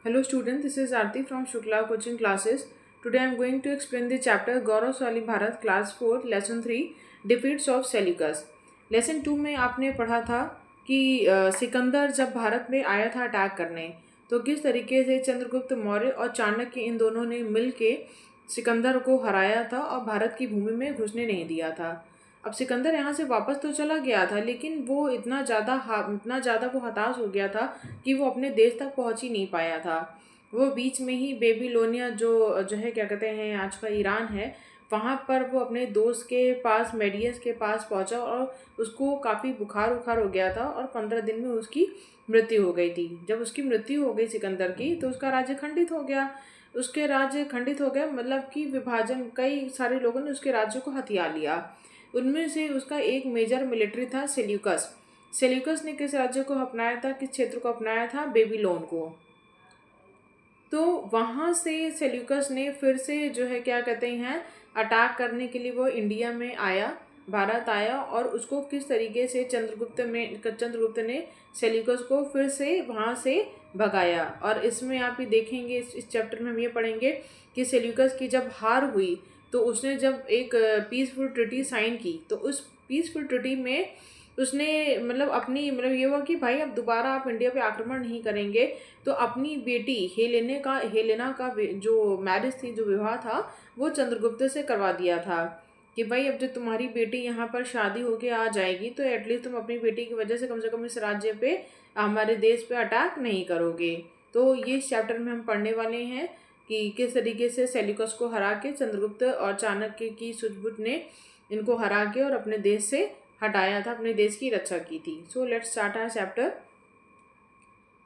Hello student, this is Arti from Shukla coaching classes. Today I am going to explain the chapter गौरवशाली Bharat class 4 lesson 3 defeats of Seleucus. lesson 2 में आपने पढ़ा था कि सिकंदर जब भारत में आया था अटैक करने, तो किस तरीके से चंद्रगुप्त मौर्य और चाणक्य इन दोनों ने मिल के सिकंदर को हराया था और भारत की भूमि में घुसने नहीं दिया था। अब सिकंदर यहाँ से वापस तो चला गया था, लेकिन वो इतना ज़्यादा वो हताश हो गया था कि वो अपने देश तक पहुँच ही नहीं पाया था। वो बीच में ही बेबीलोनिया जो जो है क्या कहते हैं आज का ईरान है, वहाँ पर वो अपने दोस्त के पास मेडियस के पास पहुँचा और उसको काफ़ी बुखार उखार हो गया था और 15 दिन में उसकी मृत्यु हो गई थी। जब उसकी मृत्यु हो गई सिकंदर की, तो उसका राज्य खंडित हो गया। उसके राज्य खंडित हो गया मतलब कि विभाजन, कई सारे लोगों ने उसके राज्य को हथिया लिया। उनमें से उसका एक मेजर मिलिट्री था सेल्यूकस। सेल्यूकस ने किस राज्य को अपनाया था, किस क्षेत्र को अपनाया था? बेबीलोन को। तो वहाँ से सेल्यूकस ने फिर से जो है क्या कहते हैं अटैक करने के लिए वो इंडिया में आया, भारत आया, और उसको किस तरीके से चंद्रगुप्त ने सेल्यूकस को फिर से वहाँ से भगाया। और इसमें आप ही देखेंगे, इस चैप्टर में हम ये पढ़ेंगे कि सेल्यूकस की जब हार हुई, तो उसने जब एक पीसफुल ट्रिटी साइन की, तो उस पीसफुल ट्रिटी में उसने मतलब अपनी मतलब ये हुआ कि भाई अब दोबारा आप इंडिया पे आक्रमण नहीं करेंगे। तो अपनी बेटी हेलेना का जो मैरिज थी, जो विवाह था, वो चंद्रगुप्त से करवा दिया था कि भाई अब जो तुम्हारी बेटी यहाँ पर शादी होके आ जाएगी, तो एटलीस्ट तुम अपनी बेटी की वजह से कम इस राज्य पे, हमारे देश पे अटैक नहीं करोगे। तो ये इस चैप्टर में हम पढ़ने वाले हैं कि किस तरीके से सेल्यूकस को हरा के चंद्रगुप्त और चाणक्य की सूझबूझ ने इनको हरा के और अपने देश से हटाया था, अपने देश की रक्षा की थी। So let's start our chapter.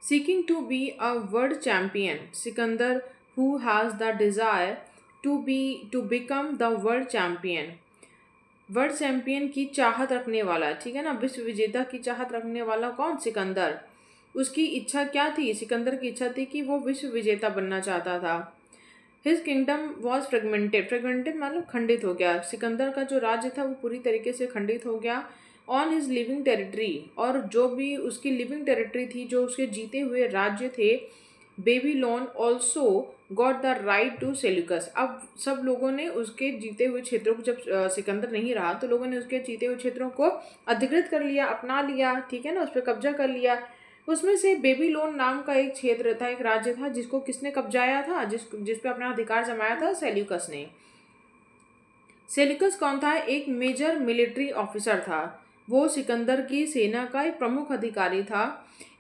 Seeking to be a world champion, Sikandar, who has the desire to become the world champion, world champion की चाहत रखने वाला, ठीक है ना, विश्व विजेता की चाहत रखने वाला कौन? सिकंदर। उसकी इच्छा क्या थी? सिकंदर की इच्छा थी कि वो विश्व विजेता बनना चाहता था। His kingdom was fragmented, fragmented मतलब खंडित हो गया। सिकंदर का जो राज्य था वो पूरी तरीके से खंडित हो गया। ऑन हिज लिविंग टेरिटरी, और जो भी उसकी लिविंग टेरिटरी थी, जो उसके जीते हुए राज्य थे, Babylon also got the right to Seleucus. अब सब लोगों ने उसके जीते हुए क्षेत्रों को, जब सिकंदर नहीं रहा, तो लोगों ने उसके जीते हुए क्षेत्रों को अधिकृत कर लिया, अपना लिया, ठीक है ना, उस पर कब्जा कर लिया। उसमें से बेबीलोन नाम का एक क्षेत्र था, एक राज्य था, जिसको किसने कब्जाया था, जिस पे अपना अधिकार जमाया था? सेल्यूकस ने। सेल्यूकस कौन था? एक मेजर मिलिट्री ऑफिसर था। वो सिकंदर की सेना का एक प्रमुख अधिकारी था।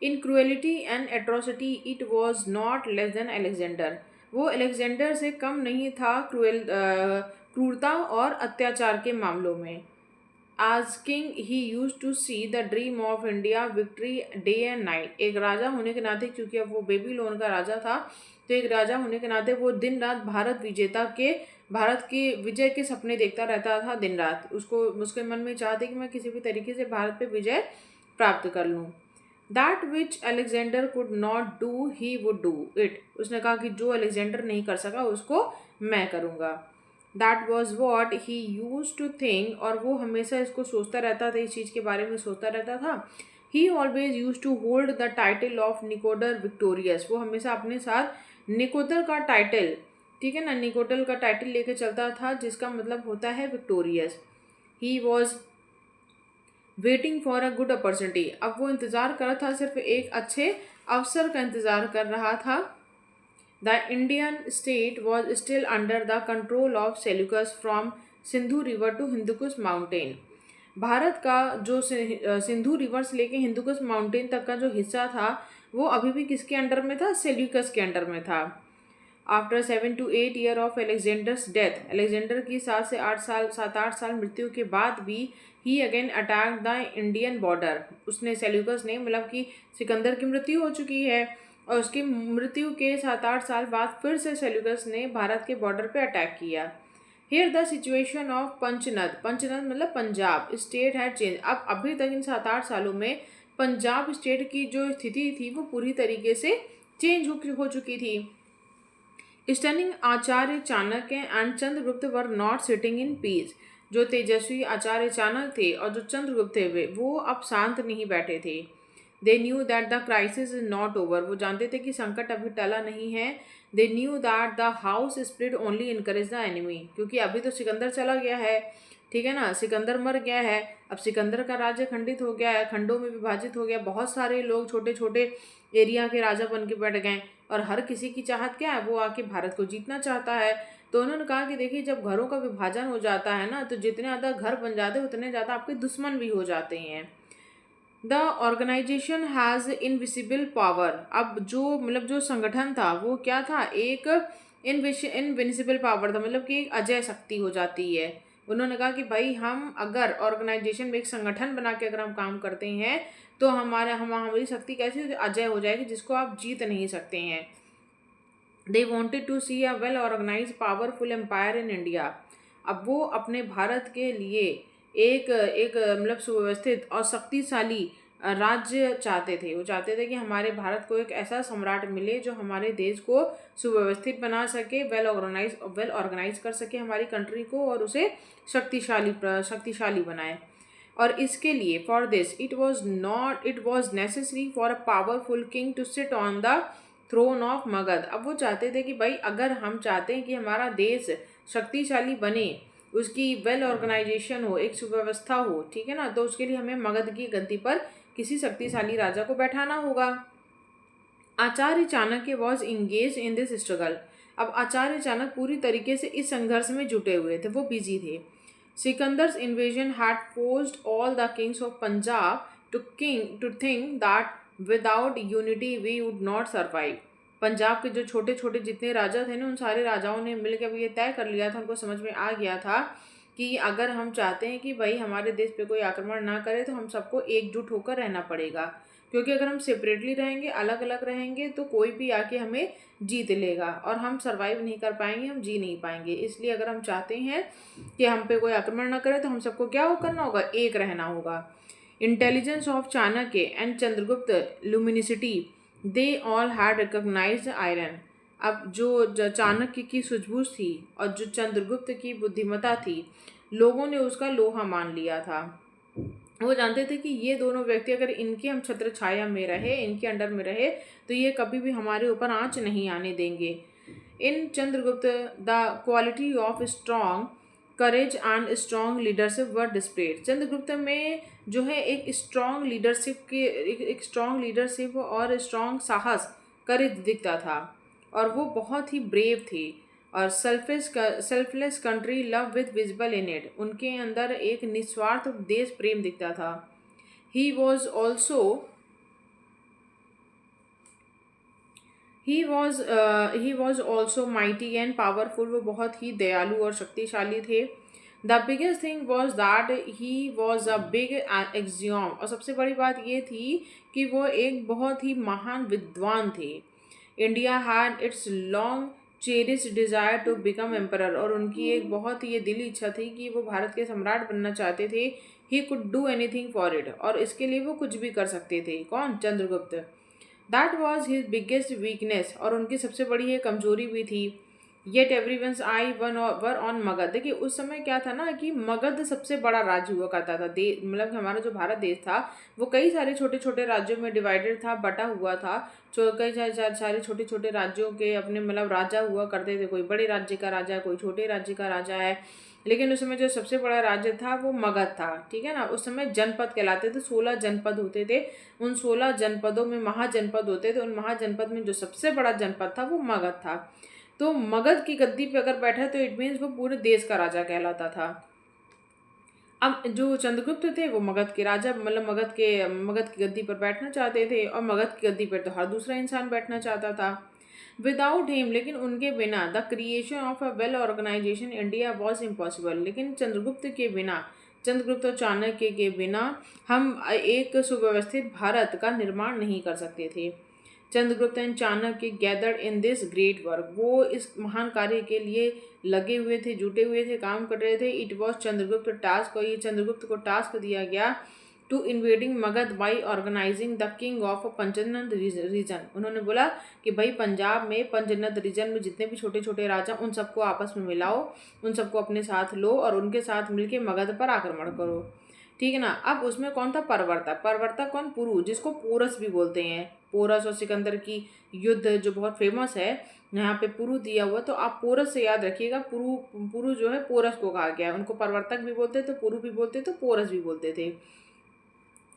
In cruelty and atrocity it was not less than Alexander. वो अलेक्जेंडर से कम नहीं था क्रूरता और अत्याचार के मामलों में। As king, he used to see the dream of India victory day and night. एक राजा होने के नाते, क्योंकि अब वो बेबीलोन का राजा था, तो एक राजा होने के नाते वो दिन रात भारत के विजय के सपने देखता रहता था। दिन रात उसको, उसके मन में चाहते कि मैं किसी भी तरीके से भारत पे विजय प्राप्त कर लूँ। That which Alexander could not do he would do it. उसने कहा कि जो अलेक्जेंडर नहीं कर सका उसको मैं करूँगा। That was what he use to think, और वो हमेशा इसको सोचता रहता था, इस चीज़ के बारे में सोचता रहता था। He always use to hold the title of Nicator victorious. वो हमेशा अपने साथ निकोदर का टाइटल, ठीक है ना, निकोडर का टाइटल लेके चलता था, जिसका मतलब होता है victorious. He was waiting for a good opportunity. अब वो इंतज़ार कर रहा था, सिर्फ एक अच्छे अवसर का इंतज़ार कर रहा था। The Indian state was still under the control of Seleucus from Sindhu river to Hindu Kush mountain. Bharat का जो सिंधु रिवर से लेके हिंदुकुश माउंटेन तक का जो हिस्सा था, वो अभी भी किसके अंडर में था? सेल्यूकस के अंडर में था। After 7 to 8 year of Alexander's death, Alexander की 7 8 साल मृत्यु के बाद भी, he again attack the Indian border. उसने, सेल्यूकस ने, मतलब कि सिकंदर की मृत्यु हो चुकी है और उसकी मृत्यु के 7 8 साल बाद फिर से सेल्यूकस ने भारत के बॉर्डर पे अटैक किया। हियर द सिचुएशन ऑफ पंचनद, पंचनद मतलब पंजाब स्टेट हैड चेंज। अब अभी तक इन 7 8 सालों में पंजाब स्टेट की जो स्थिति थी वो पूरी तरीके से चेंज हो चुकी थी। Stunning Acharya Chanakya and Chandragupta were not sitting in peace. जो तेजस्वी आचार्य चाणक्य थे और जो चंद्रगुप्त थे, वे वो अब शांत नहीं बैठे थे। They knew that the crisis is not over, वो जानते थे कि संकट अभी टला नहीं है। They knew that the house split only encourage the enemy, क्योंकि अभी तो सिकंदर चला गया है, ठीक है ना, सिकंदर मर गया है, अब सिकंदर का राज्य खंडित हो गया है, खंडों में विभाजित हो गया, बहुत सारे लोग छोटे छोटे एरिया के राजा बन के बैठ गए, और हर किसी की चाहत क्या है, वो आके भारत को जीतना चाहता है। तो उन्होंने कहा कि देखिए, जब घरों का विभाजन हो जाता है ना, तो जितने ज़्यादा घर बन जाते हैं उतने ज़्यादा आपके दुश्मन भी हो जाते हैं। The organisation has invisible power, अब जो मतलब जो संगठन था वो क्या था, एक इनविजिबल पावर था, मतलब कि एक अजय शक्ति हो जाती है। उन्होंने कहा कि भाई, हम अगर ऑर्गेनाइजेशन में एक संगठन बना के अगर हम काम करते हैं तो हमारी शक्ति कैसी अजय हो जाएगी, जिसको आप जीत नहीं सकते हैं। They wanted to see a well organise powerful empire in India, अब वो अपने भारत के लिए एक एक मतलब सुव्यवस्थित और शक्तिशाली राज्य चाहते थे। वो चाहते थे कि हमारे भारत को एक ऐसा सम्राट मिले जो हमारे देश को सुव्यवस्थित बना सके, वेल ऑर्गेनाइज कर सके हमारी कंट्री को, और उसे शक्तिशाली बनाए। और इसके लिए it was necessary for a powerful king to sit on the throne of Magadh, अब वो चाहते थे कि भाई, अगर हम चाहते हैं कि हमारा देश शक्तिशाली बने, उसकी वेल ऑर्गेनाइजेशन हो, एक सुव्यवस्था हो, ठीक है ना, तो उसके लिए हमें मगध की गद्दी पर किसी शक्तिशाली राजा को बैठाना होगा। Acharya Chanakya was engage in this struggle, अब आचार्य चाणक्य पूरी तरीके से इस संघर्ष में जुटे हुए थे, वो बिजी थे। Sikandar's invasion had forced all the kings of Punjab to think that without unity we would not survive, Punjab के जो छोटे छोटे जितने राजा थे ना, उन सारे राजाओं ने मिलकर अब ये तय कर लिया था, उनको समझ में आ गया था कि अगर हम चाहते हैं कि भाई हमारे देश पे कोई आक्रमण ना करे, तो हम सबको एकजुट होकर रहना पड़ेगा, क्योंकि अगर हम सेपरेटली रहेंगे, अलग अलग रहेंगे, तो कोई भी आके हमें जीत लेगा और हम सर्वाइव नहीं कर पाएंगे, हम जी नहीं पाएंगे। इसलिए अगर हम चाहते हैं कि हम पे कोई आक्रमण ना करे, तो हम सबको क्या करना होगा, एक रहना होगा। Intelligence of Chanakya and Chandragupta luminosity, they all had recognised iron, अब जो चाणक्य की सूझबूझ थी और जो चंद्रगुप्त की बुद्धिमत्ता थी, लोगों ने उसका लोहा मान लिया था। वो जानते थे कि ये दोनों व्यक्ति अगर इनके हम छत्र छाया में रहे, इनके अंडर में रहे, तो ये कभी भी हमारे ऊपर आंच नहीं आने देंगे। In Chandragupta the quality of strong courage and strong leadership were displayed, Chandragupta में जो है एक स्ट्रॉन्ग लीडरशिप और स्ट्रॉन्ग साहस, करेज दिखता था, और वो बहुत ही ब्रेव थे। और selfless country love with visible in it, उनके अंदर एक निस्वार्थ देश प्रेम दिखता था। He was also he was also mighty and powerful, वो बहुत ही दयालु और शक्तिशाली थे। The biggest thing was that he was a big axiom, और सबसे बड़ी बात ये थी कि वो एक बहुत ही महान विद्वान थे। India had its long cherish desire to become emperor, और उनकी एक बहुत ही ये दिली इच्छा थी कि वो भारत के सम्राट बनना चाहते थे। He could do anything for it, और इसके लिए वो कुछ भी कर सकते थे। कौन? Chandragupta. That was his biggest weakness, और उनकी सबसे बड़ी ये कमजोरी भी थी। Yet everyone's I were on Magadh, देखिए उस समय क्या था ना कि मगध सबसे बड़ा राज्य हुआ करता था, मतलब कि हमारा जो भारत देश था वो कई सारे छोटे छोटे राज्यों में डिवाइडेड था, बटा हुआ था। कई सारे छोटे छोटे राज्यों के अपने मतलब राजा हुआ करते थे, कोई बड़े राज्य का राजा है, कोई छोटे राज्य का राजा है। लेकिन उस समय जो सबसे बड़ा राज्य था वो मगध था, ठीक है ना। उस समय जनपद कहलाते थे, 16 जनपद होते थे। उन 16 जनपदों में महाजनपद होते थे, उन महाजनपद में जो सबसे बड़ा जनपद था वो मगध था। तो मगध की गद्दी पे अगर बैठा तो इट मीन्स वो पूरे देश का राजा कहलाता था। अब जो चंद्रगुप्त थे वो मगध के राजा, मतलब मगध की गद्दी पर बैठना चाहते थे, और मगध की गद्दी पर तो हर दूसरा इंसान बैठना चाहता था। विदाउट हिम, लेकिन उनके बिना, the creation of a well organisation India was impossible, लेकिन चंद्रगुप्त के बिना, चंद्रगुप्त और चाणक्य के बिना हम एक सुव्यवस्थित भारत का निर्माण नहीं कर सकते थे। Chandragupta and Chanakya gathered in this great work, वो इस महान कार्य के लिए लगे हुए थे, जुटे हुए थे, काम कर रहे थे। इट वॉज चंद्रगुप्त टास्क, और ये चंद्रगुप्त को टास्क दिया गया to invading Magadh by organising the king of Panchnad region. उन्होंने बोला कि भाई पंजाब में पंचनद रीजन में जितने भी छोटे छोटे राजा, उन सबको आपस में मिलाओ, उन सबको अपने साथ लो और उनके साथ मिलके मगध पर आक्रमण करो। ठीक है ना। अब उसमें कौन था? परवर्तक। परवर्तक कौन? पुरु, जिसको पोरस भी बोलते हैं। पोरस और सिकंदर की युद्ध जो बहुत फेमस है, यहाँ पे पुरु दिया हुआ, तो आप पोरस से याद रखिएगा। पुरु, पुरु जो है पोरस को कहा गया है। उनको परवर्तक भी बोलते थे, पुरु भी बोलते थे, पोरस भी बोलते थे।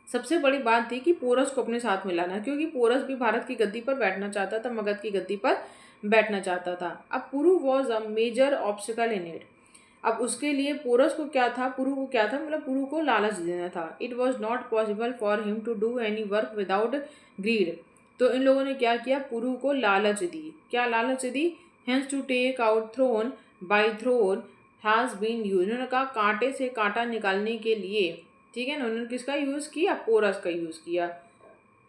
सबसे बड़ी बात थी कि पोरस को अपने साथ मिलाना, क्योंकि पोरस भी भारत की गद्दी पर बैठना चाहता था, मगध की गद्दी पर बैठना चाहता था। अब Puru was a major obstacle in it. अब उसके लिए पोरस को क्या था, पुरु को क्या था, मतलब पुरु को लालच देना था। It was not possible for him to do any work without greed. तो इन लोगों ने क्या किया? पुरु को लालच दी। क्या लालच दी? Hence to take out thorn by thorn has been use. उन्होंने कहा कांटे से कांटा निकालने के लिए, ठीक है ना, उन्होंने किसका यूज किया? पोरस का यूज किया।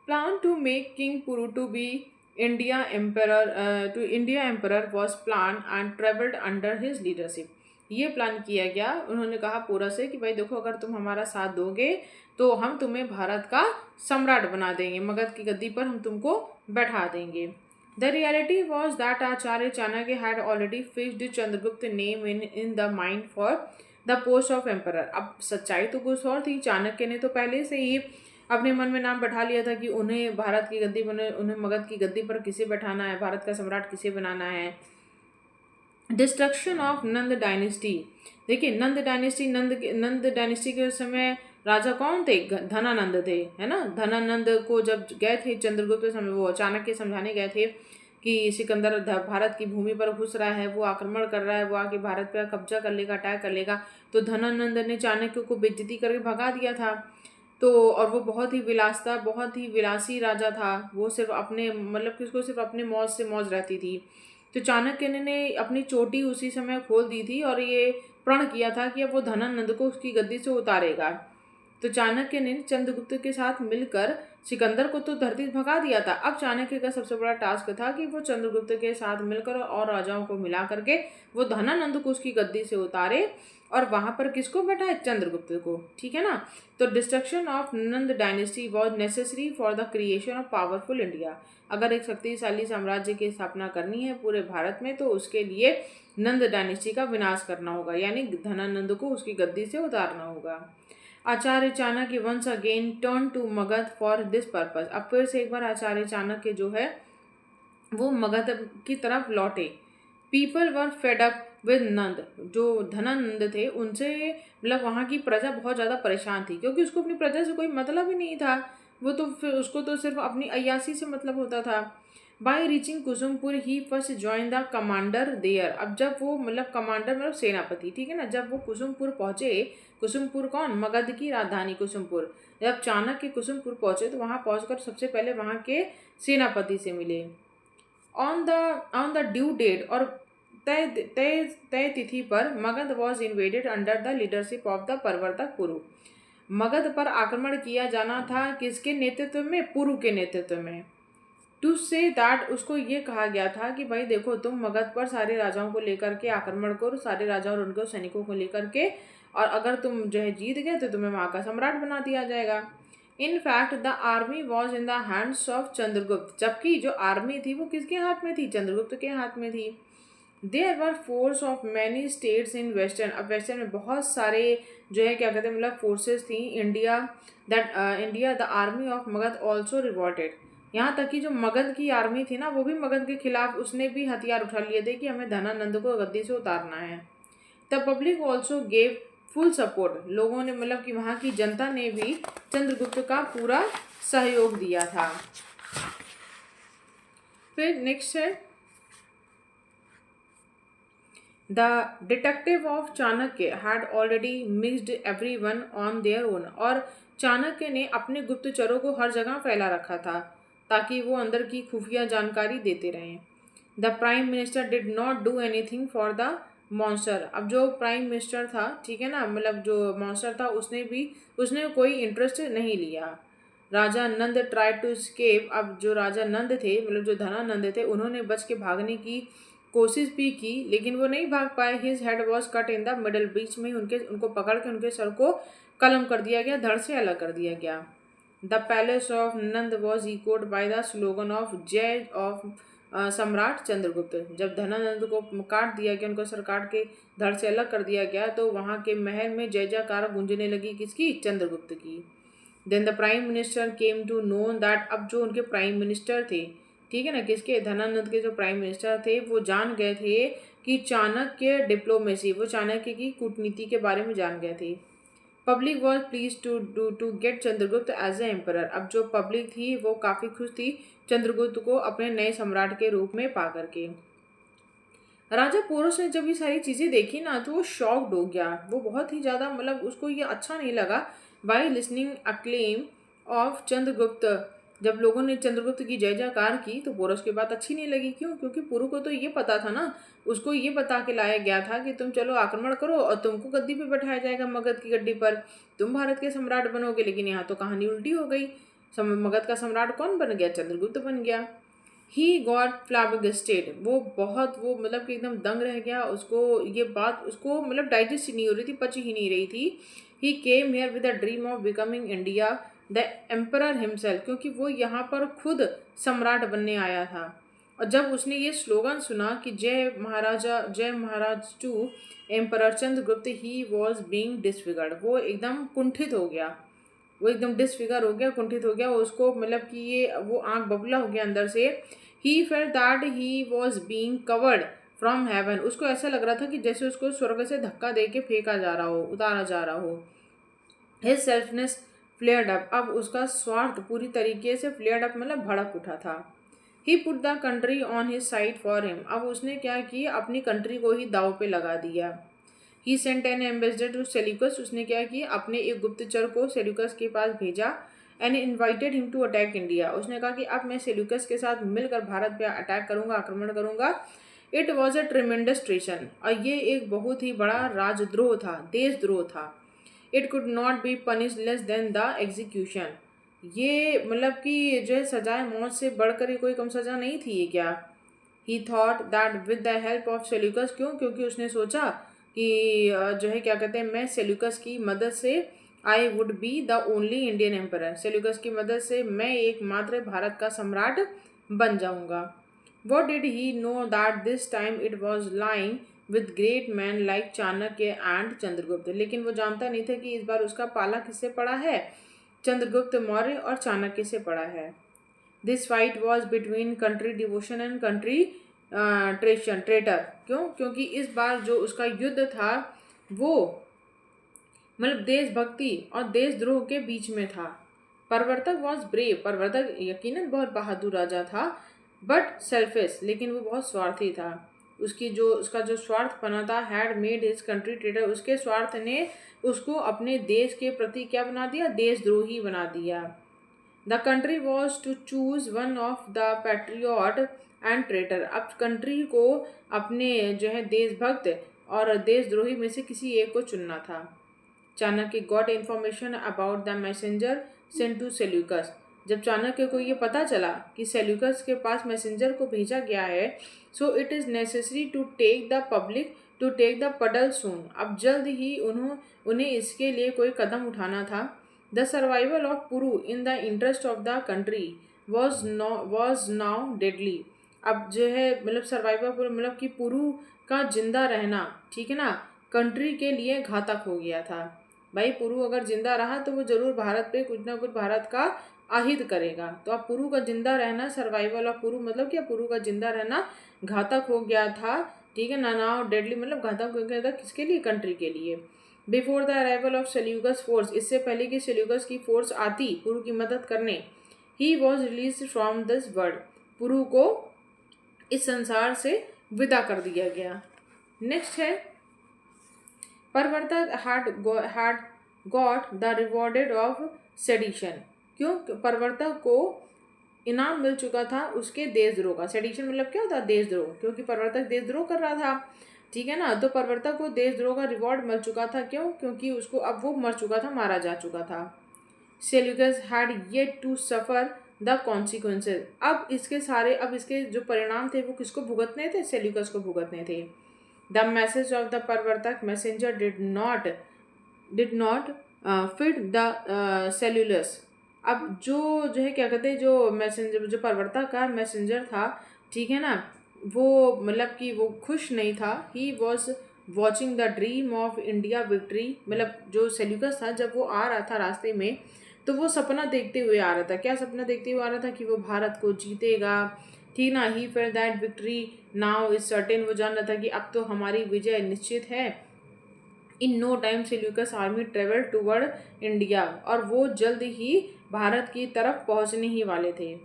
Plan to make king Puru to be India emperor, to India emperor was plan and travelled under his leadership. ये प्लान किया गया। उन्होंने कहा पोरस से कि भाई देखो, अगर तुम हमारा साथ दोगे तो हम तुम्हें भारत का सम्राट बना देंगे, मगध की गद्दी पर हम तुमको बैठा देंगे। The reality was that Acharya Chanakya had already fixed Chandragupta name in the mind for the post of emperor. अब सच्चाई तो कुछ और थी। चाणक्य ने तो पहले से ही अपने मन में नाम बैठा लिया था कि उन्हें भारत की गद्दी पर, उन्हें मगध की गद्दी पर किसे बैठाना है, भारत का सम्राट किसे बनाना है। Destruction of Nand dynasty. देखिए नंद डायनेस्टी, नंद डायनेस्टी के समय राजा कौन थे? धनानंद थे, है ना। धनानंद को जब गए थे चंद्रगुप्त वो चाणक्य समझाने गए थे कि सिकंदर भारत की भूमि पर घुस रहा है, वो आक्रमण कर रहा है, वो आके भारत पर कब्जा कर लेगा, अटैक कर लेगा, तो धनानंद ने चाणक्य को बेइज्जती करके भगा दिया था। तो और वो बहुत ही विलासी राजा था। वो सिर्फ अपने, मतलब कि उसको सिर्फ अपने मौज से मौज रहती थी। तो चाणक्य ने अपनी चोटी उसी समय खोल दी थी और ये प्रण किया था कि अब वो धनानंद को उसकी गद्दी से उतारेगा। तो चाणक्य ने चंद्रगुप्त के साथ मिलकर सिकंदर को तो धरती से भगा दिया था। अब चाणक्य का सबसे बड़ा टास्क था कि वो चंद्रगुप्त के साथ मिलकर और राजाओं को मिला करके वो धनानंद को उसकी गद्दी से उतारे और वहां पर किसको बैठाए? चंद्रगुप्त को, ठीक है ना। तो destruction of Nand dynasty was necessary for the creation of powerful India. अगर एक शक्तिशाली साम्राज्य की स्थापना करनी है पूरे भारत में, तो उसके लिए नंद डायनेस्टी का विनाश करना होगा, यानी धनानंद को उसकी गद्दी से उतारना होगा। Acharya Chanakya once again turn to Magadh for this purpose. अब फिर से एक बार आचार्य चाणक्य जो है वो मगध की तरफ लौटे। People were fed up with Nand. जो धनानंद थे उनसे, मतलब वहाँ की प्रजा बहुत ज़्यादा परेशान थी, क्योंकि उसको अपनी प्रजा से कोई मतलब ही नहीं था। वो तो फिर उसको तो सिर्फ अपनी अय्यासी से मतलब होता था। By reaching Kusumpur he first join the commander there. अब जब वो, मतलब कमांडर मतलब सेनापति, ठीक है ना, जब वो कुसुमपुर पहुंचे, कुसुमपुर कौन? मगध की राजधानी कुसुमपुर। जब चाणक्य कुसुमपुर पहुंचे तो वहां पहुंचकर सबसे पहले वहां के सेनापति से मिले। ऑन द ड्यू डेट, और तय तय तय तिथि पर Magadh was invaded under the leadership of the Parvatak Puru. Magadh पर आक्रमण किया जाना था किसके नेतृत्व में? पुरु के नेतृत्व में। टू से दैट, उसको ये कहा गया था कि भाई देखो, तुम मगध पर सारे राजाओं को लेकर के आक्रमण करो, सारे राजाओं और उनके सैनिकों को लेकर के, और अगर तुम जो है जीत गए तो तुम्हें वहाँ का सम्राट बना दिया जाएगा। In fact the army was in the hands of Chandragupta. जबकि जो आर्मी थी वो किसके हाथ में थी? चंद्रगुप्त के हाथ में थी। There were force of many states in western. अब वेस्टर्न में बहुत सारे जो है क्या कहते हैं, मतलब फोर्सेस थी। India the army of Magadh also revolted. यहाँ तक कि जो मगध की आर्मी थी ना, वो भी मगध के खिलाफ, उसने भी हथियार उठा लिए थे कि हमें धनानंद को गद्दी से उतारना है। The public also gave full support. लोगों ने, मतलब कि वहाँ की जनता ने भी चंद्रगुप्त का पूरा सहयोग दिया था। फिर नेक्स्ट है the detective of Chanakya had already mixed everyone on their own. और चाणक्य ने अपने गुप्तचरों को हर जगह फैला रखा था ताकि वो अंदर की खुफिया जानकारी देते रहें। The prime minister did not do anything for the monster. अब जो प्राइम मिनिस्टर था, ठीक है ना, मतलब जो मॉन्स्टर था, उसने कोई इंटरेस्ट नहीं लिया। राजा नंद ट्राई टू स्केप। अब जो राजा नंद थे, मतलब जो धनानंद थे, उन्होंने बच के भागने की कोशिश भी की, लेकिन वो नहीं भाग पाए। His head was cut in the middle. बीच में उनको पकड़ के उनके सर को कलम कर दिया गया, धड़ से अलग कर दिया गया। The palace of Nand was echoed by the slogan of जय ऑफ सम्राट चंद्रगुप्त। जब धनानंद को काट दिया गया, उनको सरकार के धड़ से अलग कर दिया गया, तो वहाँ के महल में जय जयकार गूंजने लगी, किसकी? चंद्रगुप्त की। Then the prime minister came to know that, अब जो उनके प्राइम मिनिस्टर थे, ठीक है ना, किसके? धनानंद के जो प्राइम मिनिस्टर थे, वो जान गए थे कि चाणक्य डिप्लोमेसी, वो चाणक्य की कूटनीति के बारे में जान गए थे। Public was please to get Chandragupta as a emperor. अब जो पब्लिक थी वो काफ़ी खुश थी चंद्रगुप्त को अपने नए सम्राट के रूप में पा करके। राजा पोरस ने जब ये सारी चीज़ें देखी ना, तो वो शॉक्ड हो गया। वो बहुत ही ज़्यादा, मतलब उसको ये अच्छा नहीं लगा। By listening acclaim of Chandragupta, जब लोगों ने चंद्रगुप्त की जय जयकार की तो पोरस की बात अच्छी नहीं लगी। क्यों? क्योंकि पुरु को तो ये पता था ना, उसको ये बता के लाया गया था कि तुम चलो आक्रमण करो और तुमको गद्दी पे बैठाया जाएगा, मगध की गद्दी पर, तुम भारत के सम्राट बनोगे। लेकिन यहाँ तो कहानी उल्टी हो गई। मगध का सम्राट कौन बन गया? चंद्रगुप्त बन गया। ही गॉट फ्लैबगेस्टेड, वो बहुत, वो मतलब कि एकदम दंग रह गया। उसको ये बात, उसको मतलब डाइजेस्ट ही नहीं हो रही थी, पची ही नहीं रही थी। He came here with a dream of becoming India the emperor himself, क्योंकि वो यहाँ पर खुद सम्राट बनने आया था। और जब उसने ये स्लोगन सुना कि जय महाराजा, जय महाराज to emperor Chandragupta, he was being disfigured, वो एकदम कुंठित हो गया। वो एकदम डिसफिगर हो गया, कुंठित हो गया। उसको मतलब कि ये वो आंख बबूला हो गया अंदर से। He felt that he was being covered from heaven, उसको ऐसा लग रहा था कि जैसे उसको स्वर्ग से धक्का दे के फेंका जा रहा हो, उतारा जा रहा हो। हिज सेल्फनेस फ्लेयर्ड अप, अब उसका स्वार्थ पूरी तरीके से फ्लेयर्ड अप, मतलब भड़क उठा था। He put the country on his side for him, अब उसने क्या किया? अपनी कंट्री को ही दाव पे लगा दिया। He sent an ambassador to Seleucus, उसने क्या किया? अपने एक गुप्तचर को सेल्यूकस के पास भेजा। And invited him to attack India, उसने कहा कि अब मैं सेल्यूकस के साथ मिलकर भारत पे अटैक करूंगा, आक्रमण करूंगा। इट वॉज अ ट्रिमेंडस ट्रेशन, और ये एक बहुत ही बड़ा राजद्रोह था, देशद्रोह था। It could not be punish less than the execution, ये मतलब कि जो है सजाए मौत से बढ़कर ये कोई कम सजा नहीं थी ये क्या? ही thought that with the help of Seleucus, क्यों? क्योंकि उसने सोचा कि जो है क्या कहते हैं, मैं सेल्यूकस की मदद से I would be the only Indian emperor, Seleucus की मदद से मैं एकमात्र भारत का सम्राट बन जाऊंगा। What did he know that this time it was lying with great man like Chanakya and Chandragupta, लेकिन वो जानता नहीं था कि इस बार उसका पाला किससे पड़ा है? चंद्रगुप्त मौर्य और चाणक्य से पड़ा है। This fight was between country devotion and country traitor, क्यों? क्योंकि इस बार जो उसका युद्ध था वो मतलब देशभक्ति और देशद्रोह के बीच में था। परवर्तक वॉज ब्रेव, परवर्तक यकीनन बहुत बहादुर राजा था, बट सेल्फिश, लेकिन वो बहुत स्वार्थी था। उसका जो स्वार्थपना था, had made his country traitor, उसके स्वार्थ ने उसको अपने देश के प्रति क्या बना दिया? देशद्रोही बना दिया। The country was to choose one of the patriot and traitor, अब कंट्री को अपने जो है देशभक्त और देशद्रोही में से किसी एक को चुनना था। Chanakya got information about the messenger sent to Seleucus, जब चाणक्य को ये पता चला कि सेल्यूकस के पास मैसेंजर को भेजा गया है, so it is necessary to take the puddle soon, अब जल्द ही उन्हें इसके लिए कोई कदम उठाना था। The survival of Puru in the interest of the country was now deadly, अब जो है मतलब सर्वाइवल मतलब कि पुरु का जिंदा रहना, ठीक है ना, कंट्री के लिए घातक हो गया था। भाई पुरु अगर जिंदा रहा तो वो जरूर भारत पे कुछ ना कुछ भारत का आहित करेगा। तो अब पुरु का जिंदा रहना, सर्वाइवल ऑफ पुरु मतलब क्या? पुरु का जिंदा रहना घातक हो गया था, ठीक है ना। नाउ डेडली मतलब घातक हो गया था किसके लिए? कंट्री के लिए। Before the arrival of Seleucus force, इससे पहले कि सेल्यूकस की फोर्स आती पुरु की मदद करने, he was release from this world, Puru को इस संसार से विदा कर दिया गया। नेक्स्ट है परवर्तक had got the rewarded of sedition, क्यों? परवर्तक को इनाम मिल चुका था उसके देशद्रोह का। सेडिशन मतलब क्या होता है? देशद्रोह, क्योंकि परवर्तक देशद्रोह कर रहा था, ठीक है ना। तो परवर्तक को देशद्रोह का रिवॉर्ड मिल चुका था, क्यों? क्योंकि उसको अब वो मर चुका था, मारा जा चुका था। Seleucus had yet to suffer the consequences, अब इसके जो परिणाम थे वो किसको भुगतने थे? सेल्यूकस को भुगतने थे। The message of the Parvatak messenger did not fit the Seleucus, अब जो है क्या कहते हैं, जो मैसेंजर, जो परवर्तक का मैसेंजर था ठीक है ना। वो मतलब कि वो खुश नहीं था। He was watching the dream of India victory, मतलब जो सेल्यूकस था जब वो आ रहा था रास्ते में, तो वो सपना देखते हुए आ रहा था। क्या सपना देखते हुए आ रहा था? कि वो भारत को जीतेगा। ठीक ना। He felt that victory now is certain, वो जान रहा था कि अब तो हमारी विजय निश्चित है। In no time Seleucus army travel toward India, और वो जल्द ही भारत की तरफ पहुंचने ही वाले थे।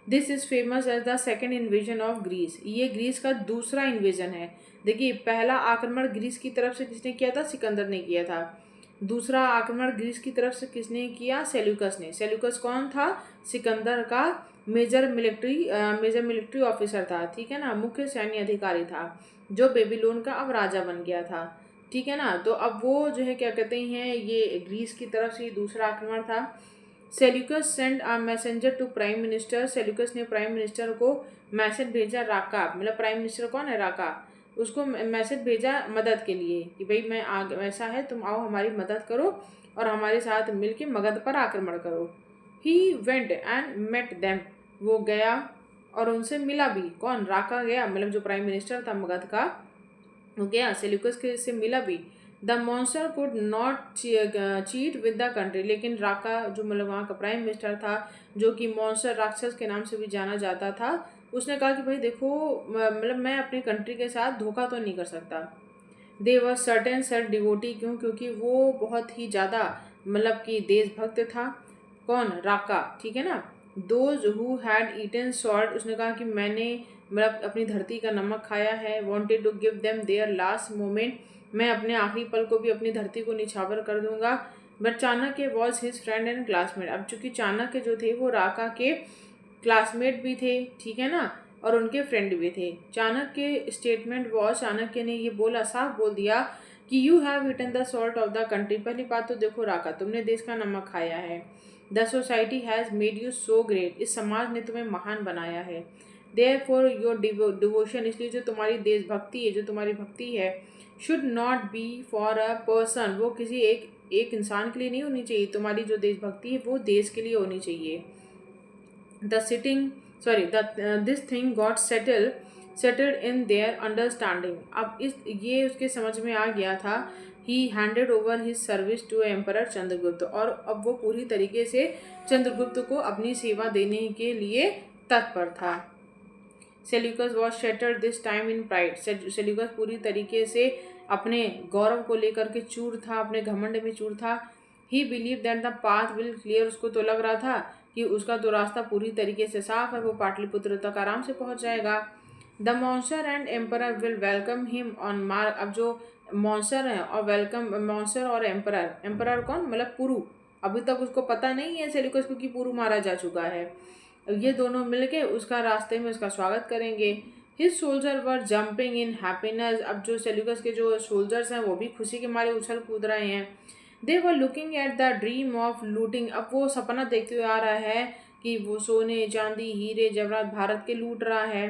This is famous as the second invasion of Greece, ये ग्रीस का दूसरा इन्वेजन है। देखिए, पहला आक्रमण ग्रीस की तरफ से किसने किया था? सिकंदर ने किया था। दूसरा आक्रमण ग्रीस की तरफ से किसने किया? सेल्यूकस ने। सेल्यूकस कौन था? सिकंदर का मेजर मिलिट्री ऑफिसर था। ठीक है ना, मुख्य सैन्य अधिकारी था, जो बेबीलोन का अब राजा बन गया था। ठीक है ना। तो अब वो जो है क्या कहते हैं, ये ग्रीस की तरफ से दूसरा आक्रमण था। Seleucus send a messenger to prime minister, Seleucus ने प्राइम मिनिस्टर को मैसेज भेजा। राका, मतलब प्राइम मिनिस्टर कौन है? राका। उसको मैसेज भेजा मदद के लिए कि भाई मैं ऐसा है, तुम आओ हमारी मदद करो और हमारे साथ मिलके मगध पर आक्रमण करो। He went and met them, वो गया और उनसे मिला भी। कौन? राका गया, मतलब जो प्राइम मिनिस्टर था मगध का, वो गया सेल्यूकस के से मिला भी। The monster could not cheat with the country, लेकिन राका जो मतलब वहाँ का प्राइम मिनिस्टर था, जो कि मॉन्स्टर राक्षस के नाम से भी जाना जाता था, उसने कहा कि भाई देखो, मतलब मैं अपनी कंट्री के साथ धोखा तो नहीं कर सकता। दे वर सर्टेन सेल्फ डिवोटी, क्यों? क्योंकि वो बहुत ही ज़्यादा मतलब कि देशभक्त था। कौन? राका। ठीक है ना। Those who had eaten salt, उसने कहा कि मैंने मतलब अपनी धरती का नमक खाया है। Wanted to give them their last moment, मैं अपने आखिरी पल को भी अपनी धरती को निछावर कर दूंगा। But Chanakya was his friend and classmate, अब चूंकि चाणक्य जो थे वो राका के क्लासमेट भी थे। ठीक है ना, और उनके फ्रेंड भी थे। चाणक्य स्टेटमेंट वॉज, चाणक्य ने ये बोला, साफ बोल दिया कि you have eaten the salt of the country. पहली बात तो देखो राका, तुमने देश का नमक खाया है। The society has made you so great, इस समाज ने तुम्हें महान बनाया है। देयर फॉर योर डिवोशन, इसलिए जो तुम्हारी देशभक्ति है, जो तुम्हारी भक्ति है, should not be for a person, वो किसी एक इंसान के लिए नहीं होनी चाहिए। तुम्हारी जो देशभक्ति है वो देश के लिए होनी चाहिए। The sitting sorry the this thing got settled in their understanding, अब इस ये उसके समझ में आ गया था। He handed over his service to emperor Chandragupta, और अब वो पूरी तरीके से चंद्रगुप्त को अपनी सेवा देने के लिए तत्पर था। Seleucus was shattered this time in pride, Seleucus पूरी तरीके से अपने गौरव को लेकर के चूर था, अपने घमंड में चूर था। ही believe that the path will clear, उसको तो लग रहा था कि उसका तो रास्ता पूरी तरीके से साफ है, वो पाटलिपुत्र तक आराम से पहुंच जाएगा। The monster and emperor will welcome him on mark, अब जो मॉन्स्टर है और वेलकम, मॉन्स्टर और एम्परर, एम्परर कौन? मतलब पुरु। अभी तक उसको पता नहीं है सेल्यूकस को कि पुरु मारा जा चुका है। ये दोनों मिलके उसका रास्ते में उसका स्वागत करेंगे। हिज सोल्जर वर जंपिंग इन हैप्पीनेस, अब जो सेल्यूकस के जो सोल्जर्स हैं वो भी खुशी के मारे उछल कूद रहे हैं। They were looking at the dream of looting, अब वो सपना देखते हुए आ रहा है कि वो सोने चांदी हीरे जवाहरात भारत के लूट रहा है।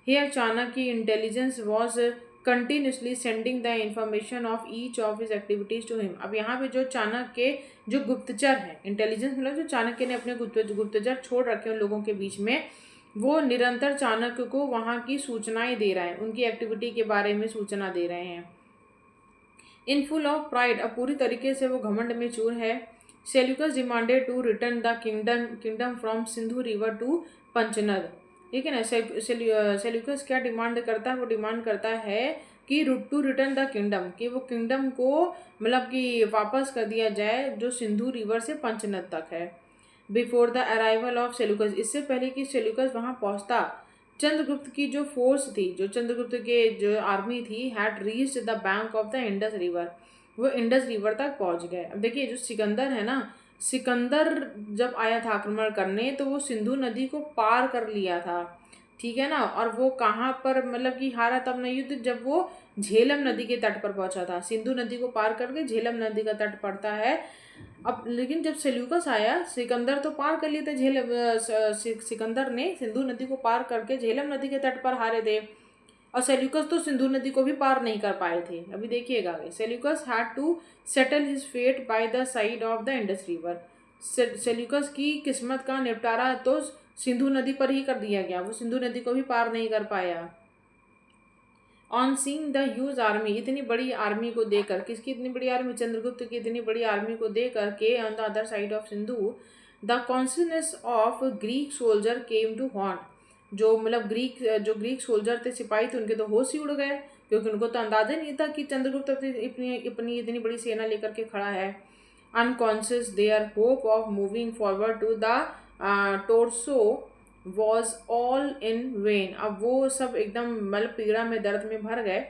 Here Chanakya intelligence was continuously sending the information of each of his activities to him, अब यहाँ पे जो चाणक्य जो गुप्तचर है, इंटेलिजेंस मतलब जो चाणक्य ने अपने गुप्तचर छोड़ रखे उन लोगों के बीच में, वो निरंतर चाणक्य को वहाँ की सूचनाएं दे रहे हैं, उनकी एक्टिविटी के बारे में सूचना दे रहे हैं। इन फुल ऑफ प्राइड, अब पूरी तरीके से वो घमंड में चूर है। Seleucus demanded to return the kingdom from Sindhu river to Panchnad, ठीक है ना। सेल्यूकस क्या डिमांड करता है? वो डिमांड करता है कि टू रिटर्न द किंगडम, कि वो किंगडम को मतलब कि वापस कर दिया जाए जो सिंधु रिवर से पंचनद तक है। Before the arrival of Seleucus, इससे पहले कि सेल्यूकस वहाँ पहुँचता, चंद्रगुप्त की जो फोर्स थी, जो चंद्रगुप्त के जो आर्मी थी, had reached the bank of the Indus river, वो इंडस रिवर तक पहुंच गए। अब देखिए जो सिकंदर है ना, सिकंदर जब आया था आक्रमण करने तो वो सिंधु नदी को पार कर लिया था। ठीक है ना, और वो कहाँ पर मतलब कि हारा तब नहीं युद्ध, जब वो झेलम नदी के तट पर पहुंचा था। सिंधु नदी को पार करके झेलम नदी का तट पड़ता है। अब लेकिन जब सेल्यूकस आया, सिकंदर तो पार कर लिए थे, सिकंदर ने सिंधु नदी को पार करके झेलम नदी के तट पर हारे थे, और सेल्यूकस तो सिंधु नदी को भी पार नहीं कर पाए थे। अभी देखिएगा आगे, Seleucus had to settle his fate by the side of the Indus river, Seleucus की किस्मत का निपटारा तो सिंधु नदी पर ही कर दिया गया, वो सिंधु नदी को भी पार नहीं कर पाया। On seeing the huge army, इतनी बड़ी आर्मी को देखकर, किसकी इतनी बड़ी आर्मी, चंद्रगुप्त की इतनी बड़ी आर्मी को देखकर के on the other side of Sindhu the consciousness of Greek soldier came to haunt, जो मतलब ग्रीक सोल्जर थे, सिपाही थे, उनके तो होश ही उड़ गए, क्योंकि उनको तो अंदाजा नहीं था कि चंद्रगुप्त अपनी अपनी इतनी बड़ी सेना लेकर के खड़ा है। Unconscious their hope of moving forward to the torso was all in vain, अब वो सब एकदम मतलब पीड़ा में, दर्द में भर गए।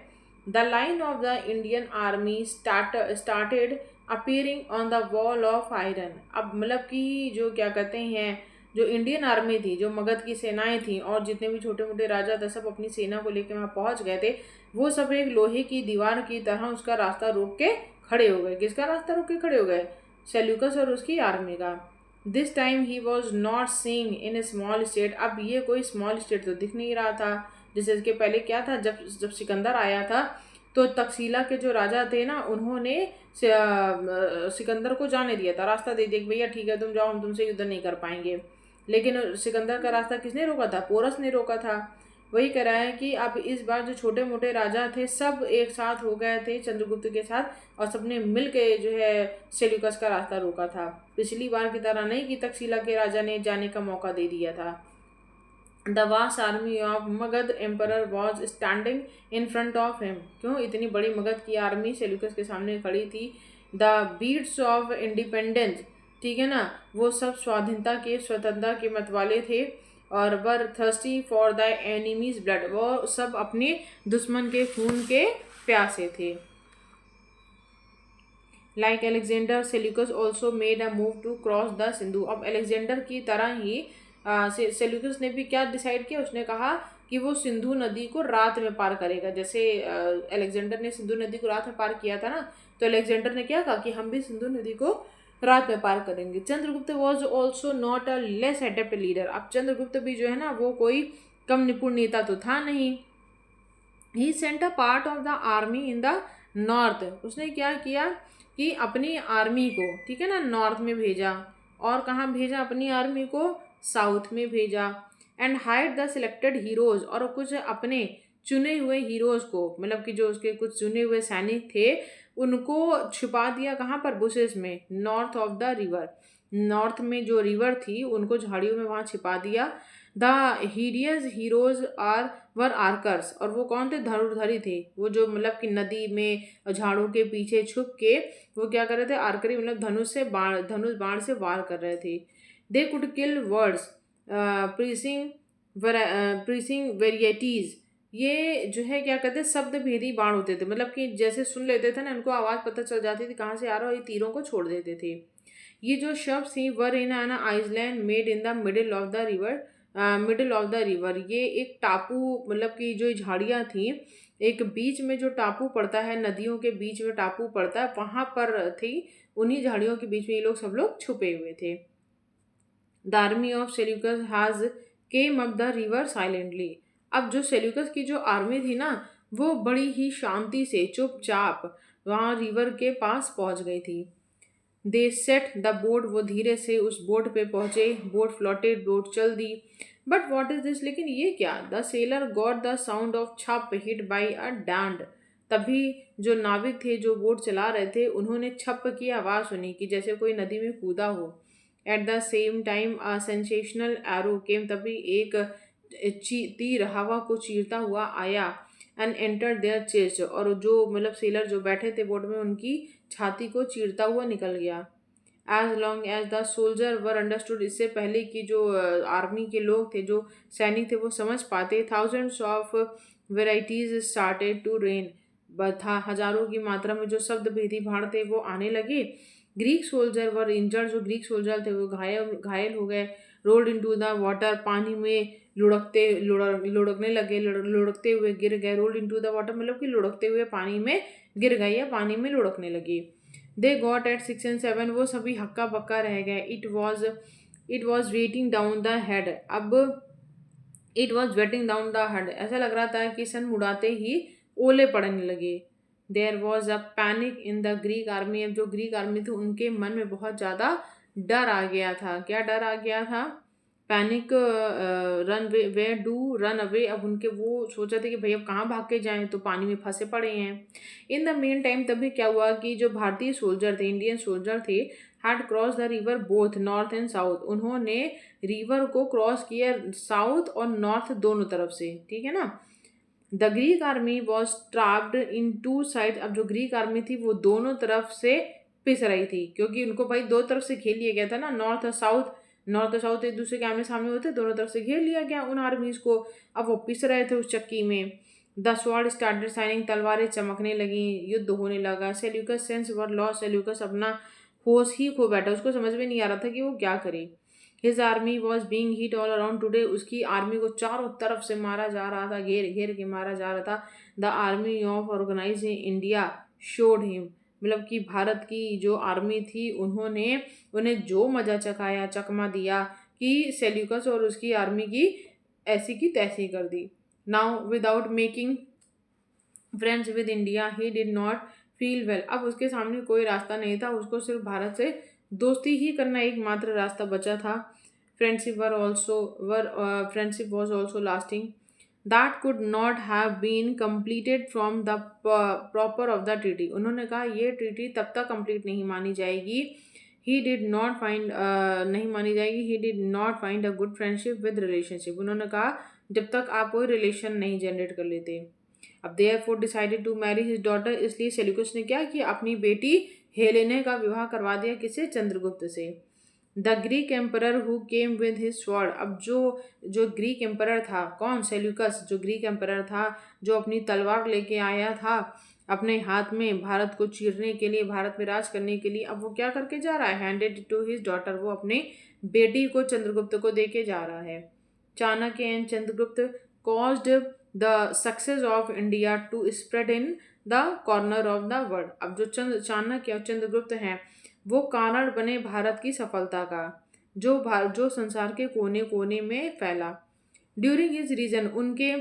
The line of the Indian army started appearing on the wall of iron, अब मतलब कि जो क्या कहते हैं, जो इंडियन आर्मी थी, जो मगध की सेनाएं थी और जितने भी छोटे मोटे राजा थे, सब अपनी सेना को लेकर वहां पहुंच गए थे। वो सब एक लोहे की दीवार की तरह उसका रास्ता रोक के खड़े हो गए। किसका रास्ता रोक के खड़े हो गए? सेल्यूकस और उसकी आर्मी का। This time he was not seeing in A small state, अब ये कोई स्मॉल स्टेट तो दिख नहीं रहा था। जैसे इसके पहले क्या था, जब जब सिकंदर आया था तो तक्षशिला के जो राजा थे ना, उन्होंने सिकंदर को जाने दिया था, रास्ता दे दिया कि भैया ठीक है तुम जाओ, हम तुमसे युद्ध नहीं कर पाएंगे। लेकिन सिकंदर का रास्ता किसने रोका था? पोरस ने रोका था। वही कह रहा है कि अब इस बार जो छोटे मोटे राजा थे सब एक साथ हो गए थे चंद्रगुप्त के साथ, और सबने मिल के जो है सेल्यूकस का रास्ता रोका था। पिछली बार की तरह नहीं कि तक्षशिला के राजा ने जाने का मौका दे दिया था। The vast army of Magadh emperor was standing in front of him, क्यों इतनी बड़ी मगध की आर्मी सेल्यूकस के सामने खड़ी थी। द बीट्स ऑफ इंडिपेंडेंस, ठीक है ना, वो सब स्वाधीनता के, स्वतंत्रता के मतवाले थे। और were thirsty for the enemy's blood, वो सब अपने दुश्मन के खून के प्यासे थे। Like Alexander, Seleucus also made a move to cross the Sindhu, अब एलेक्जेंडर की तरह ही सेल्यूकस ने भी क्या डिसाइड किया, उसने कहा कि वो सिंधु नदी को रात में पार करेगा। जैसे अलेक्जेंडर ने सिंधु नदी को रात में पार किया था ना, तो अलेक्जेंडर ने क्या कहा कि हम भी सिंधु नदी को रात में पार करेंगे। Chandragupta was also not a less adept leader, अब चंद्रगुप्त भी जो है ना वो कोई कम निपुण नेता तो था नहीं। He sent a part of the army in the north, उसने क्या किया कि अपनी आर्मी को, ठीक है ना, नॉर्थ में भेजा। और कहाँ भेजा अपनी आर्मी को? साउथ में भेजा। And hide the selected heroes, और कुछ अपने चुने हुए हीरोज को, मतलब कि जो उसके कुछ चुने हुए सैनिक थे उनको छुपा दिया। कहाँ पर? बुशेस में, north of the river, north में जो रिवर थी उनको झाड़ियों में वहाँ छिपा दिया। द हीरियस हीरोज आर वर आर्कर्स, और वो कौन थे? धनुर्धरी थे, वो जो मतलब कि नदी में झाड़ों के पीछे छुप के वो क्या कर रहे थे? आर्करी, मतलब धनुष बाण से वार कर रहे थे। They could kill words pricing pricing वेरिएटीज, ये जो है क्या कहते हैं, शब्द भेदी बाण होते थे, मतलब कि जैसे सुन लेते थे ना, इनको आवाज़ पता चल जाती थी कहाँ से आ रहा है, ये तीरों को छोड़ देते थे। ये जो शब्द थी were in an island made in the middle of the river, middle of the river, ये एक टापू, मतलब कि जो झाड़ियाँ थी, एक बीच में जो टापू पड़ता है, नदियों के बीच में टापू पड़ता है, वहाँ पर थी। उन्हीं झाड़ियों के बीच में ये लोग सब लोग छुपे हुए थे। The army of Seleucus has came up the river silently, अब जो सेल्यूकस की जो आर्मी थी ना, वो बड़ी ही शांति से चुपचाप वहाँ रिवर के पास पहुँच गई थी। दे सेट द बोट, वो धीरे से उस बोट पे पहुंचे। बोट फ्लोटेड, बोट चल दी। बट वॉट इज दिस, लेकिन ये क्या? The seller got the sound of छप हिट बाई अ डैंड, तभी जो नाविक थे, जो बोट चला रहे थे, उन्होंने छप की आवाज़ सुनी कि जैसे कोई नदी में कूदा हो। At the same time a sensational arrow came, तभी एक तीर हवा को चीरता हुआ आया। एंड एंटर देयर चेस्ट, और जो मतलब सेलर जो बैठे थे बोट में, उनकी छाती को चीरता हुआ निकल गया। As long as the soldier were understood, इससे पहले कि जो आर्मी के लोग थे, जो सैनिक थे, वो समझ पाते, thousands of varieties started to rain, था हजारों की मात्रा में जो शब्द भेदी भाड़ थे वो आने लगे। ग्रीक सोल्जर वर इंजर्ड, जो ग्रीक सोल्जर थे वो घायल हो गए। रोल्ड इनटू द वाटर, पानी में लुढ़कने लगे, लुढ़कते हुए गिर गए। रोल्ड इनटू द वाटर मतलब कि लुढ़कते हुए पानी में गिर गए या पानी में लुढ़कने लगे। दे गॉट एट 6 and 7, वो सभी हक्का बक्का रह गए। It was waiting down the head, अब it was waiting down the head, ऐसा लग रहा था कि सन मुड़ाते ही ओले पड़ने लगे। There was a panic in the Greek army, अब जो ग्रीक आर्मी थी उनके मन में बहुत ज़्यादा डर आ गया था। क्या डर आ गया था? Panic run way do run away. अब उनके वो सोचा थे कि भाई अब कहाँ भाग के जाएं, तो पानी में फंसे पड़े हैं। इन द मेन टाइम तभी क्या हुआ कि जो भारतीय सोल्जर थे, इंडियन सोल्जर थे, had cross the river both north and south. उन्होंने रिवर को क्रॉस किया साउथ और नॉर्थ दोनों तरफ से, ठीक है ना। The Greek army was trapped in two side. अब जो ग्रीक आर्मी थी वो दोनों तरफ से पिस रही थी, क्योंकि उनको भाई दो तरफ से घेर लिया गया था ना, नॉर्थ और साउथ। नॉर्थ और साउथ एक दूसरे के आमने सामने होते, दोनों तरफ से घेर लिया गया उन आर्मीज को। अब वो पिस रहे थे उस चक्की में। द स्वॉर्ड स्टार्टेड शाइनिंग, तलवारें चमकने लगी, युद्ध होने लगा। सेल्यूकस सेंस वर लॉस, सेल्यूकस अपना होश ही खो बैठा, उसको समझ में नहीं आ रहा था कि वो क्या करे। His army was being heat all around today, उसकी आर्मी को चारों तरफ से मारा जा रहा था, घेर घेर के मारा जा रहा था। The army of organise India showed him, मतलब कि भारत की जो आर्मी थी उन्होंने उन्हें जो मजा चखाया, चकमा दिया कि सेल्यूकस और उसकी आर्मी की ऐसी की तैसी कर दी। Now without making friends with India he did not feel well. अब उसके सामने कोई रास्ता नहीं था, उसको सिर्फ भारत से दोस्ती ही करना एकमात्र रास्ता बचा था। Friendship were also were friendship was also lasting, that could not have been completed from the proper of the treaty. उन्होंने कहा ये ट्रीटी तब तक कंप्लीट नहीं मानी जाएगी, ही डिड नॉट फाइंड नहीं मानी जाएगी, ही did not find a good friendship with relationship. उन्होंने कहा जब तक आप कोई रिलेशन नहीं जनरेट कर लेते। अब therefore decided to marry his daughter, इसलिए सेल्यूकस ने क्या किया, अपनी बेटी हेलेने का विवाह करवा दिया, किसे, चंद्रगुप्त से। The Greek emperor who came with his sword. अब जो जो ग्रीक एम्परर था, कौन, सेल्यूकस, जो ग्रीक एम्परर था, जो अपनी तलवार लेके आया था अपने हाथ में भारत को चीरने के लिए, भारत में राज करने के लिए, अब वो क्या करके जा रहा है, हैंडेड टू हिज डॉटर, वो अपने बेटी को चंद्रगुप्त को देके जा रहा है। Chanakya and Chandragupta caused the success of India to spread in the corner of the world। अब जो चाणक्य और चंद्रगुप्त हैं वो कारण बने भारत की सफलता का, जो संसार के कोने कोने में फैला। ड्यूरिंग हिज रीजन, उनके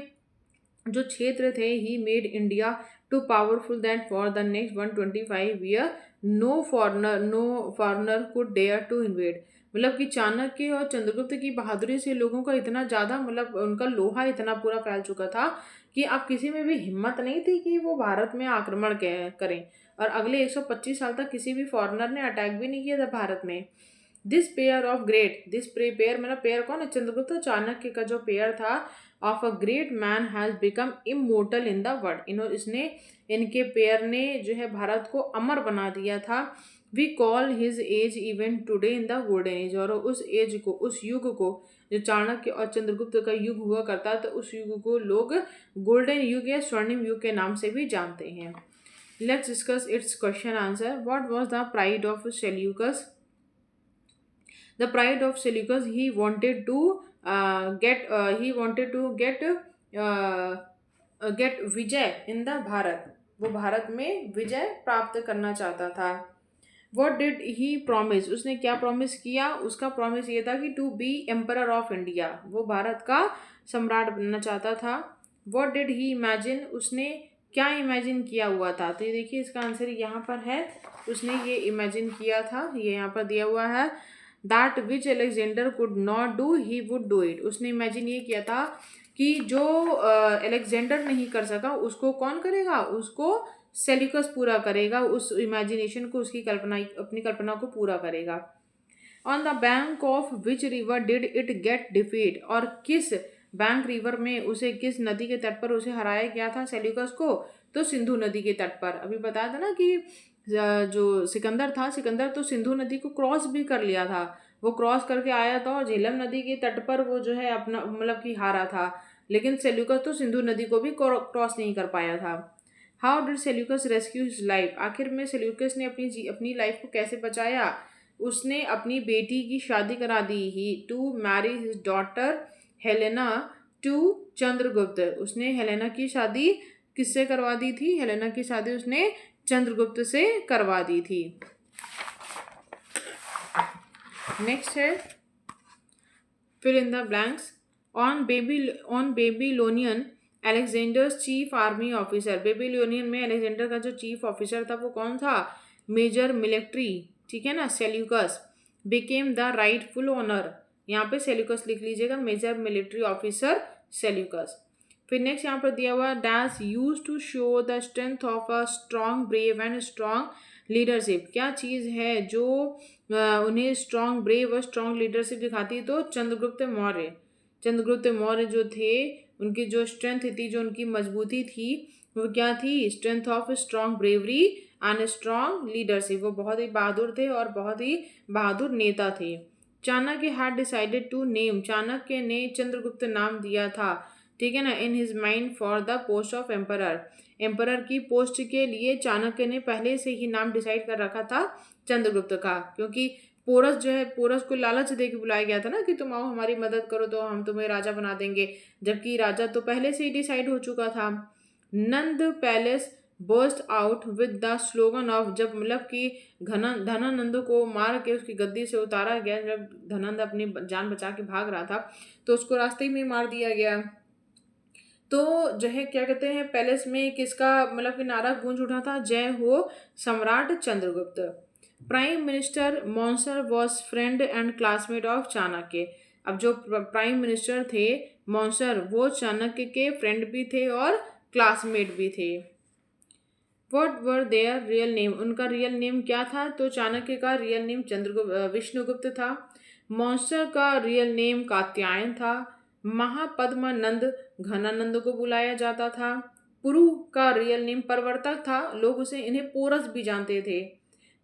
जो क्षेत्र थे, he made India too powerful that for the next 125 year no foreigner could dare to invade. मतलब कि चाणक्य और चंद्रगुप्त की बहादुरी से लोगों का इतना ज़्यादा, मतलब उनका लोहा इतना पूरा फैल चुका था कि अब किसी में भी हिम्मत नहीं थी कि वो भारत में आक्रमण करें। और अगले 125 साल तक किसी भी फॉरेनर ने अटैक भी नहीं किया था भारत में। दिस पेयर मतलब पेयर कौन है, चंद्रगुप्त और चाणक्य का जो पेयर था, of a great man has become immortal in the world. इसने इनके पेयर ने जो है भारत को अमर बना दिया था। We call his age even today in the golden age, और उस एज को, उस युग को, जो चाणक्य और चंद्रगुप्त का युग हुआ करता था, उस युग को लोग गोल्डन युग या स्वर्णिम युग के नाम से भी जानते हैं। Let's discuss it's question answer. What was the pride of Seleucus? The pride of Seleucus, he wanted to get Vijay in the Bharat, वो भारत में विजय प्राप्त करना चाहता था। What did he promise? उसने क्या प्रॉमिस किया? उसका प्रॉमिस ये था कि to be emperor of India, वो भारत का सम्राट बनना चाहता था। What did he imagine? उसने क्या इमेजिन किया हुआ था? तो ये देखिए इसका आंसर यहाँ पर है, उसने ये इमेजिन किया था, ये यहाँ पर दिया हुआ है। That which Alexander could not do he would do it. उसने इमेजिन ये किया था कि जो अलेक्जेंडर नहीं कर सका उसको कौन करेगा, उसको सेल्यूकस पूरा करेगा, उस इमेजिनेशन को, उसकी कल्पना, अपनी कल्पना को पूरा करेगा। On the bank of which river did it get defeat, और किस बैंक रिवर में उसे, किस नदी के तट पर उसे हराया गया था सेल्यूकस को? तो सिंधु नदी के तट पर। अभी बताया था ना कि जो सिकंदर था, सिकंदर तो सिंधु नदी को क्रॉस भी कर लिया था, वो क्रॉस करके आया था और झेलम नदी के तट पर वो जो है अपना मतलब कि हारा था, लेकिन सेल्यूकस तो सिंधु नदी को भी क्रॉस नहीं कर पाया था। How did Seleucus rescue his life? आखिर में सेल्यूकस ने अपनी लाइफ को कैसे बचाया? उसने अपनी बेटी की शादी करा दी, he to marry his daughter Helena to Chandragupta. उसने हेलेना की शादी किससे करवा दी थी? हेलेना की शादी उसने चंद्रगुप्त से करवा दी थी। नेक्स्ट है fill in the blanks. On Babylonian Alexander's chief army officer. Babylonian में अलेक्जेंडर का जो चीफ ऑफिसर था वो कौन था? मेजर मिलिट्री, ठीक है ना, Seleucus. Became the rightful owner, यहाँ पे सेल्यूकस लिख लीजिएगा, मेजर मिलिट्री ऑफिसर सेल्यूकस। फिर नेक्स्ट यहाँ पर दिया हुआ dash use to show the strength of a strong brave and strong leadership. क्या चीज़ है जो उन्हें स्ट्रॉन्ग ब्रेव और स्ट्रॉन्ग लीडरशिप दिखाती है? तो चंद्रगुप्त मौर्य। चंद्रगुप्त मौर्य जो थे उनकी जो स्ट्रेंथ थी, जो उनकी मजबूती थी, वो क्या थी? Strength of strong bravery and strong leadership. वो बहुत ही बहादुर थे और बहुत ही बहादुर नेता थे। Chanakya had decided to name, Chanakya ने चंद्रगुप्त नाम दिया था, ठीक है ना, in his mind for the post of emperor. Emperor की पोस्ट के लिए चाणक्य ने पहले से ही नाम डिसाइड कर रखा था चंद्रगुप्त का, क्योंकि पोरस जो है, पोरस को लालच दे के बुलाया गया था ना कि तुम आओ हमारी मदद करो तो हम तुम्हें राजा बना देंगे, जबकि राजा तो पहले से ही डिसाइड हो चुका था। Nand palace burst out with the slogan of, जब मतलब कि धनानंद को मार के उसकी गद्दी से उतारा गया, जब धनानंद अपनी जान बचा के भाग रहा था तो उसको रास्ते में मार दिया गया। तो जो है क्या कहते हैं, पैलेस में किसका मतलब कि नारा गूंज उठा था? जय हो सम्राट Chandragupta. Prime minister monster was friend and classmate of Chanakya. अब जो प्राइम मिनिस्टर थे मॉन्सर, वो चाणक्य के फ्रेंड भी थे और क्लासमेट भी थे। What were there real name, उनका रियल नेम क्या था? तो चाणक्य का रियल नेम विष्णुगुप्त था। मॉन्स्टर का रियल नेम कात्यायन था। महापद्मानंद घनानंद को बुलाया जाता था। पुरु का रियल नेम परवर्तक था, लोग उसे इन्हें पोरस भी जानते थे।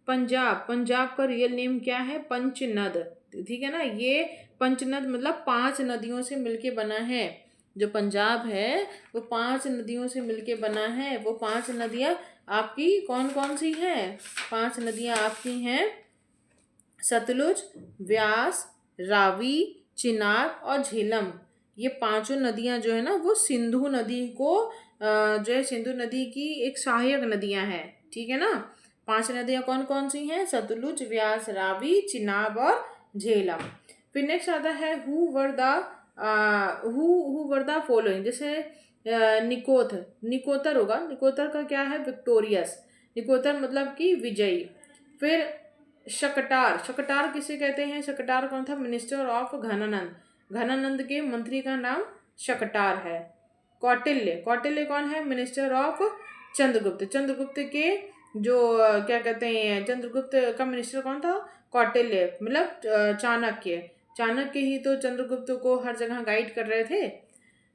पंजाब, पंजाब का रियल नेम क्या है? पंचनद, ठीक है ना। ये पंचनद मतलब 5 नदियों से मिलके बना है। जो पंजाब है वो 5 नदियों से मिलके बना है। वो 5 नदियाँ आपकी कौन कौन सी हैं? 5 नदियाँ आपकी हैं सतलुज, व्यास, रावी, चिनाब और झेलम। ये पांचों नदियां जो है ना वो सिंधु नदी को जो है सिंधु नदी की एक सहायक नदियां हैं, ठीक है ना। 5 नदियां कौन कौन सी हैं? सतलुज, व्यास, रावी, चिनाब और झेलम। फिर नेक्स्ट आता है हु वर द फॉलोइंग। जैसे निकोथ, निकोतर होगा, निकोतर का क्या है? विक्टोरियस, निकोतर मतलब कि विजयी। फिर शकटार, शकटार किसे कहते हैं? शकटार कौन था? मिनिस्टर ऑफ घनानंद, घनानंद के मंत्री का नाम शकटार है। कौटिल्य, कौटिल्य कौन है? मिनिस्टर ऑफ चंद्रगुप्त, चंद्रगुप्त के जो क्या कहते हैं, चंद्रगुप्त का मिनिस्टर कौन था? कौटिल्य मतलब चाणक्य, चाणक्य ही तो चंद्रगुप्त को हर जगह गाइड कर रहे थे।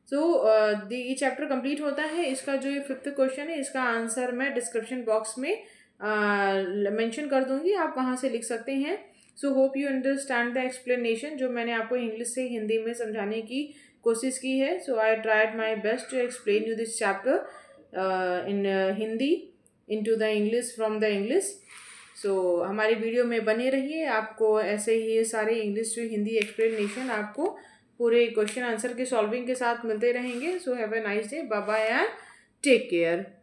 सो ये चैप्टर कंप्लीट होता है। इसका जो ये 5th क्वेश्चन है इसका आंसर मैं डिस्क्रिप्शन बॉक्स में मेंशन कर दूंगी, आप वहाँ से लिख सकते हैं। So hope you understand the explanation, जो मैंने आपको इंग्लिश से हिंदी में समझाने की कोशिश की है। So I tried my best to explain you this chapter in Hindi into the English from the English. So हमारी वीडियो में बने रहिए, आपको ऐसे ही सारे इंग्लिश टू हिंदी एक्सप्लेनेशन आपको पूरे क्वेश्चन आंसर के सॉल्विंग के साथ मिलते रहेंगे। So have a nice day, bye bye and take care.